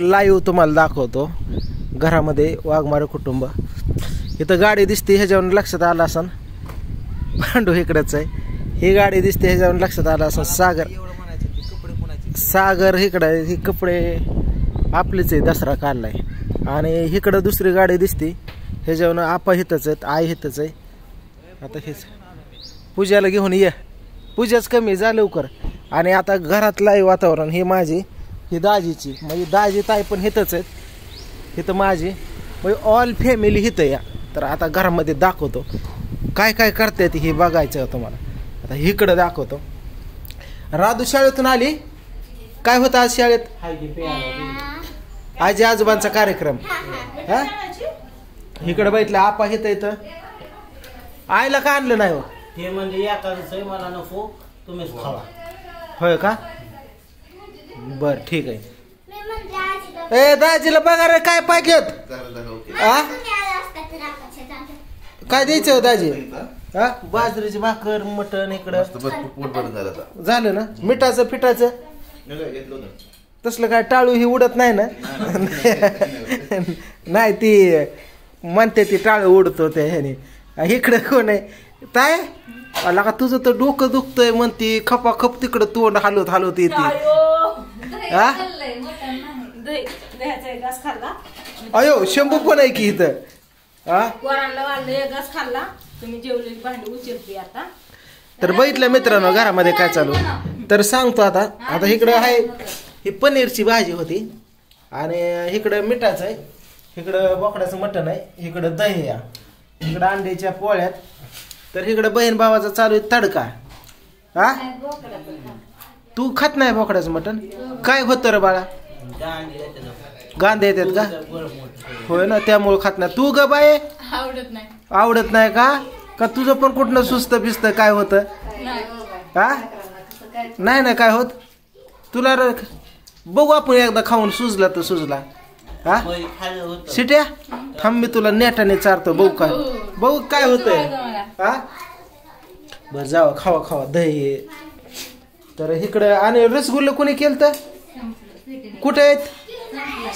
Live तुम्हाला दाखवतो घरामध्ये वाघमारे कुटुंब. इथं गाडी दिसते ह्याच्यावरून लक्षात आलं असन भांडू इकडंच आहे. ही गाडी दिसते ह्याच्यावरून लक्षात आलं असन सागर इकडं ही कपडे आपलेच आहे दसरा काढलाय. आणि इकडं दुसरी गाडी दिसते ह्याच्यावरून आपा हितच आहेत आई हितच आहे. आता हेच पूजाला घेऊन ये पूजाच कमी जा लवकर. आणि आता घरातलं आहे वातावरण हे माझी ही दाजीची म्हणजे दाजी ताई पण हितच आहेत इथं माझी म्हणजे ऑल फॅमिली हिथं या. तर आता घरामध्ये दाखवतो काय काय करतात हे बघायचं तुम्हाला. आता इकडं दाखवतो. राधू शाळेतून आली काय होतं आज शाळेत आजी आजोबांचा कार्यक्रम. हा इकडं बघितलं आपा हिथं इथं आईला का आणलं नाही हो हे म्हणजे एखादं मला नको तुम्हीच खावा. होय का बर ठीक आहे. ए दाजीला बघा रे काय पाहिजेत काय द्यायचं दाजी. हा बाजरीची भाकर मटण इकडं झालं ना मिठाचं पिठाचं तसलं काय टाळू ही उडत नाही ना. नाही ती म्हणते ती टाळू उडतो त्या ह्याने. इकडं कोण आहे ताय आला का तुझं तर डोकं दुखतंय म्हणती खपाखप तिकडं तोंड हलवत हलवत येते. अयो शंभू पण आहे की इथं. तर बघितलं मित्रांनो घरामध्ये काय चालू तर सांगतो. आता आता इकडं आहे ही पनीरची भाजी होती आणि इकडं मिठाचं आहे इकडं बोकडाचं मटण आहे इकडं दही आहे इकडं अंड्याच्या पोळ्यात. तर इकडं बहीण भावाचा चालू आहे तडका. हा तू खात नाही बोकडाचं मटण काय होतं रे बाळा गांधे येतात का होय ना त्यामुळे खात नाही. तू ग बाय आवडत नाही का तुझं पण कुठनं सुस्त बिस्त काय होतं हा नाही ना काय होत तुला बघू आपण एकदा खाऊन सुजला तर सुजला. हा शिट्या थांब मी तुला नेटाने चारतो बघू काय होतंय. हा बर जावा खावा खावा दही. तर इकडं आणि रसगुल्ला कोणी केलं तर कुठे आहेत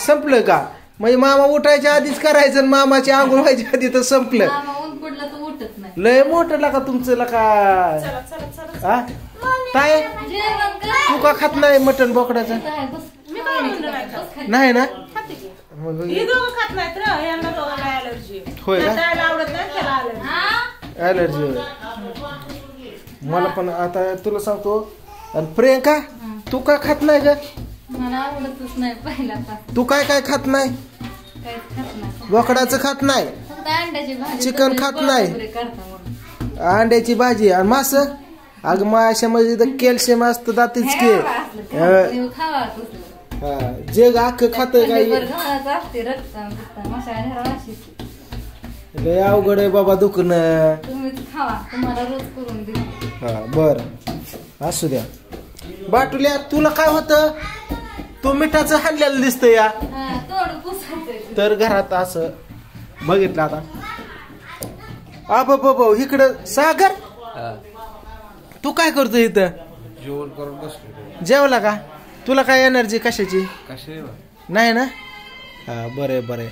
संपलं का म्हणजे मामा उठायच्या आधीच करायचं आणि मामाची आंघोळ व्हायच्या आधी तर संपलं. लय मोठं लागा तुमचं लागा. हा काय तू का खात नाही मटण बोकडाचं नाही ना होय का ॲलर्जी मला पण. आता तुला सांगतो आणि प्रियंका तू का खात नाही ग तू काय काय खात नाही बोकडाचं खात नाही चिकन खात नाही अंड्याची भाजी आणि मास अग माशामध्ये कॅल्शियम असतं दातीच की जे अख्ख खात लय अवघड आहे बाबा दुखणं. हा बर असू द्या. बाटुल्या तुला काय होतं तू मिठाचं हाणलेलं दिसतं या. तर घरात असं बघितलं आता बाबा इकडं सागर तू काय करतो इथं जेवण करून बसलो. जेवला का तुला काय एनर्जी कशाची नाही ना. हा बरे बरे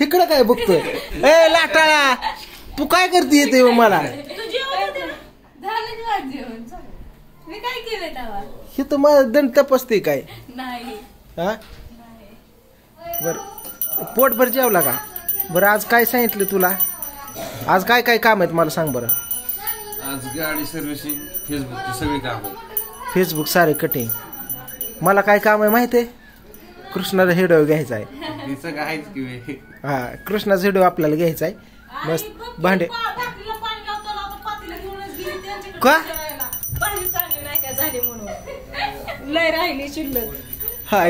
इकडं काय बघतोय ए लाटाळा तू काय करते येते मला हे तर मला दंड तपासते काय हा बर पोटभर जेवला का बरं. आज काय सांगितलं तुला आज काय काय काम आहेत मला सांग बरं. आज गाडी सर्व्हिसिंग फेसबुकची सगळी काम फेसबुक सारे कटिंग. मला काय काम आहे माहिती आहे कृष्णाचा व्हिडिओ घ्यायचा आहे. हा कृष्णाचा व्हिडिओ आपल्याला घ्यायचा आहे मस्त भांडे का हा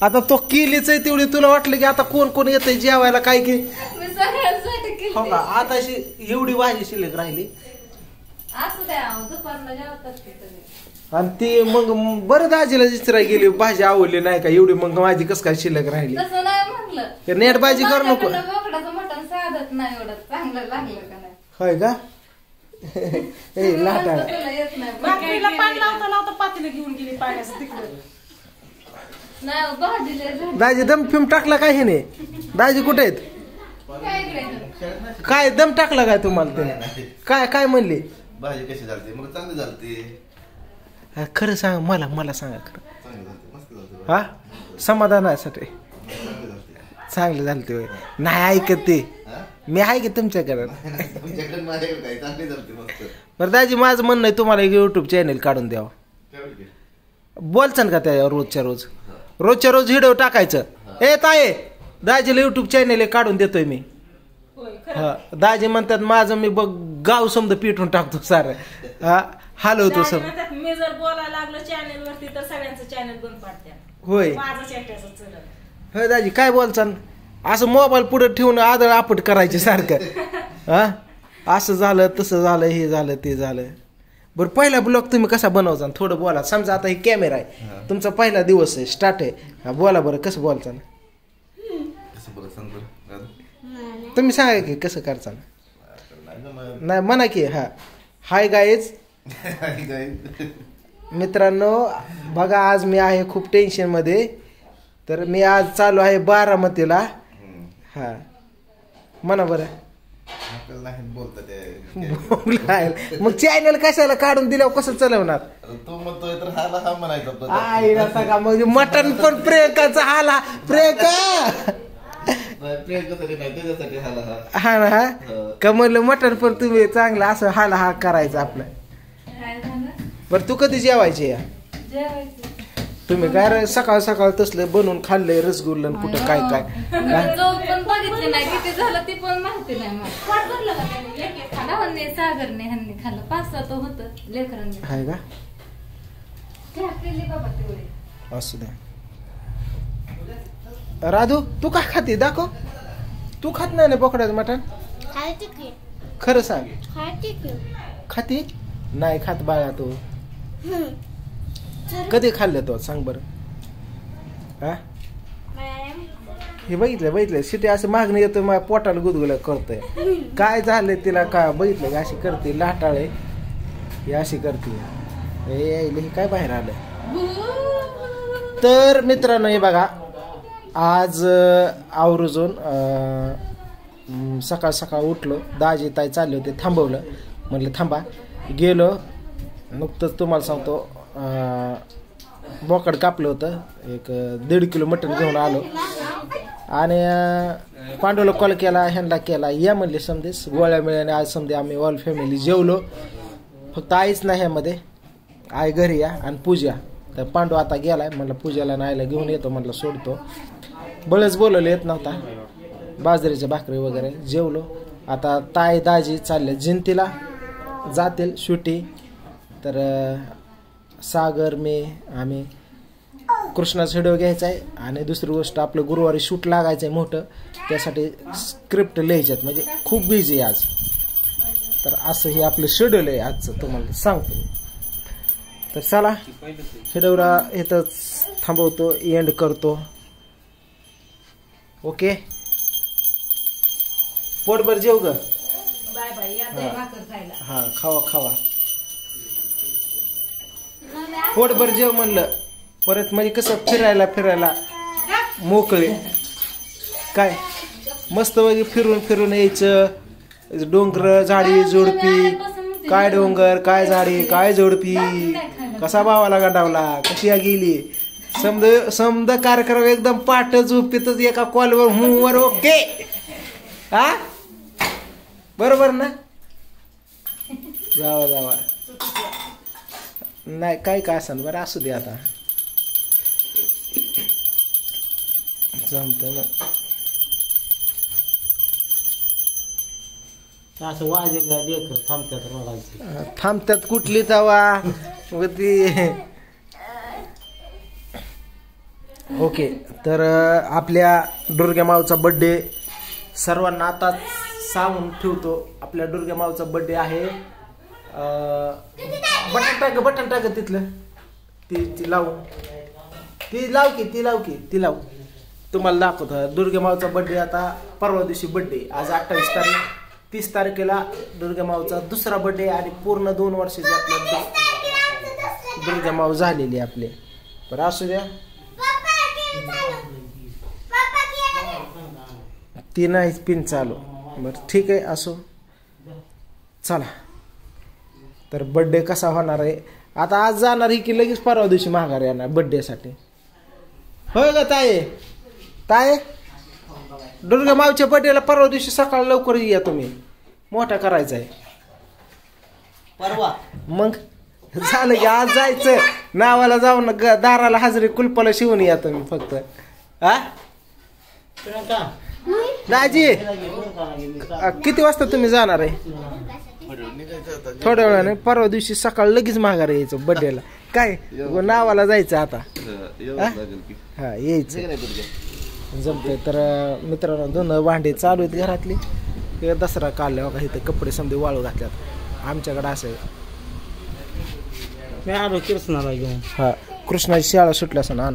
आता तो केलीच आहे तेवढी तुला वाटलं की आता कोण कोण येतंय जेवायला काय की हो का आता एवढी भाजी शिल्लक राहिली आणि ती मग बरं दाजीला विचाराय गेली भाजी आवडली नाही का एवढी मग माझी कस काय शिल्लक राहिली नेट भाजी करू नको होय का लाटा दाजी दम फिम टाकला काय हे नाही दाजी कुठे आहेत काय दम टाकला काय तुम्हाला त्याने काय काय म्हणली भाजी कशी झालती मग चांगली झालती खरं सांग मला सांगा खरं चांगली झालती मस्त झालती हा समाधानासाठी चांगली झालती चांगले झाले ते नाही ऐकत ते मी आहे की तुमच्याकडे तुमच्याकडे माझ्याकडे काय चांगली झालती मस्त बरं दाजी माझं म्हणणं आहे तुम्हाला एक युट्यूब चॅनेल काढून द्यावं बोलचाल का त्या रोजच्या रोज व्हिडिओ टाकायचं ए ताये दाजीला युट्यूब चॅनेल काढून देतोय मी हा दाजी म्हणतात माझं मी बघ गाव समजा पिटून टाकतो सारं हा हलवतो सम मी जर बोलायला लागलो चॅनेल वरती तर सगळ्यांचं चॅनेल बंद पाडत्या होय माझंच एकट्याचं चलत होय दाजी काय बोलचाल असं मोबाईल पुढे ठेवून आदळ आपट करायचे सारखं हा असं झालं तसं झालं हे झालं ते झालं बरं पहिला ब्लॉग तुम्ही कसा बनवचा थोडं बोला समजा आता हे कॅमेरा आहे तुमचा पहिला दिवस आहे स्टार्ट आहे हा, बोला बरं कसं बोलचाल कसं बरं सांग बरं तुम्ही सांगा की कसं करचाल नाही म्हणा की हा हाय गाईज मित्रांनो बघा आज मी आहे खूप टेन्शन मध्ये तर मी आज चालू आहे बारामतीला हा म्हणा बरं आपल्याला नाही बोलता ते मग चॅनल कशाला काढून दिल्यावर कसं चालवणार तू म्हणतोय तर हाला हा म्हणायचं आपलं आईला सगळा मग मटन पण प्रियंकाचा हाला प्रियंका प्रियंकासाठी नाही तुझ्यासाठी हाला हा हा ना हा का म्हणलं मटन पण तुम्ही चांगलं असं हाला हा करायचं आपलं बरं तू कधी जेवायचे या तुम्ही काय रे सकाळ सकाळ तसलं बनवून खाल्लंय रसगुल्ला कुठं काय काय पण बघितले नाही किती झालं ते पण माहिती नाही मला सागरने ह्यांनी खाल्लं 5-6 तो होत लेकरांनी हाय का केली बाबा तेवढे असू द्या राधू तू काय खाते दाखव तू खात नाही ना बोकडाचं मटण खरं सांग खाते नाही खात बाळा तू कधी खाल्लं तो सांग बरं हा हे बघितलं सिटी असं मागणी येतोय माझ्या पोटाला गुदगुल्या करतोय काय झालंय तिला का बघितलं का अशी करते लाटाळे ही अशी करते हे काय बाहेर आलंय तर मित्रांनो हे बघा आज आवरुजून सकाळ सकाळ उठलो दाजी ताई चालले होते थांबवलं म्हणलं थांबा गेलो नुकतंच तुम्हाला सांगतो बोकड कापलं होतं एक 1.5 किलो मटण घेऊन आलो आणि पांडूला कॉल केला ह्यांना केला या म्हणले समजेस गोळ्या मिळाल्या आज समजे आम्ही ऑल फॅमिली जेवलो फक्त आईच नाही ह्यामध्ये आई घरी या आणि पूजा तर पांडू आता गेलाय म्हणलं पूजाला नाहीला घेऊन येतो म्हणलं सोडतो बळच बोलवलं येत नव्हता बाजरीच्या भाकरी वगैरे जेवलो आता ताई दाजी चालले जिंतीला जातील शुटी तर सागर मी आम्ही कृष्णाचा व्हिडिओ घ्यायचा आहे आणि दुसरी गोष्ट आपलं गुरुवारी शूट लागायचं आहे मोठं त्यासाठी स्क्रिप्ट लिहायच्यात म्हणजे खूप बिझी आहे आज तर असं हे आपलं शेड्यूल आहे आजचं तुम्हाला सांगतो तर चला व्हिडिओला इथंच थांबवतो एंड करतो ओके पोटभर जेव ग बाय बाय या भाकर खायला हा खावा पोटभर जेव म्हणलं परत म्हणजे कसं फिरायला मोकळे काय मस्त वगैरे फिरून यायचं डोंगर झाडी जोडपी काय डोंगर काय झाडी काय जोडपी कसा भावाला गाडावला कशी गेली समद कार्यक्रम एकदम पाठ झोपीतच एका कॉलवर वर ओके हा बरोबर ना जावा नाही काय असं बरं असू दे आता जमत मग असं वाजेल लेकर थांबतात रडायचे थांबतात कुठली तवा ती ओके तर आपल्या दुर्गा मावचा बर्थडे सर्वांना आता सांगून ठेवतो आपल्या दुर्गा मावचा बर्थडे आहे बटन टाक तिथलं ती लाव तुम्हाला दाखवतो दुर्गा मावचा बर्थडे आता परवा दिवशी बर्थडे आज 28 तारीख 30 तारखेला दुर्गा मावचा दुसरा बर्थडे आणि पूर्ण 2 वर्षाची आपल्या दुर्गा माव झालेली आपले बरं असू द्या ती नाहीच पिन चालू. बरं ठीक आहे असो. चला तर बड्डे कसा होणार आहे आता. आज जाणार ही की लगेच परवा दिवशी माघारी येणार बड्डेसाठी. होय का ताये? ताये दुर्गा मावच्या बड्डेला परवा दिवशी सकाळ लवकर या तुम्ही. मोठा करायचा आहे परवा. मग झालं की आज जायचं नावाला जाऊन दाराला हजरी कुलपाला शिवून या तुम्ही फक्त. हा प्रियंका दाजी किती वाजता तुम्ही जाणार आहे? थोड्या वेळाने परवा दिवशी सकाळ लगेच माघार यायचं बड्डेला. काय नावाला जायचं आता. हा यायचं जमतंय. तर मित्रांनो दोन भांडे चालू आहेत घरातली. ते दसरा काढल्या बघा इथं कपडे समजे वाळू घातल्यात. आमच्याकडे असं आहे. मी आलो कृष्णाला घेऊन. हा कृष्णाची शाळा सुटल्या असं ना.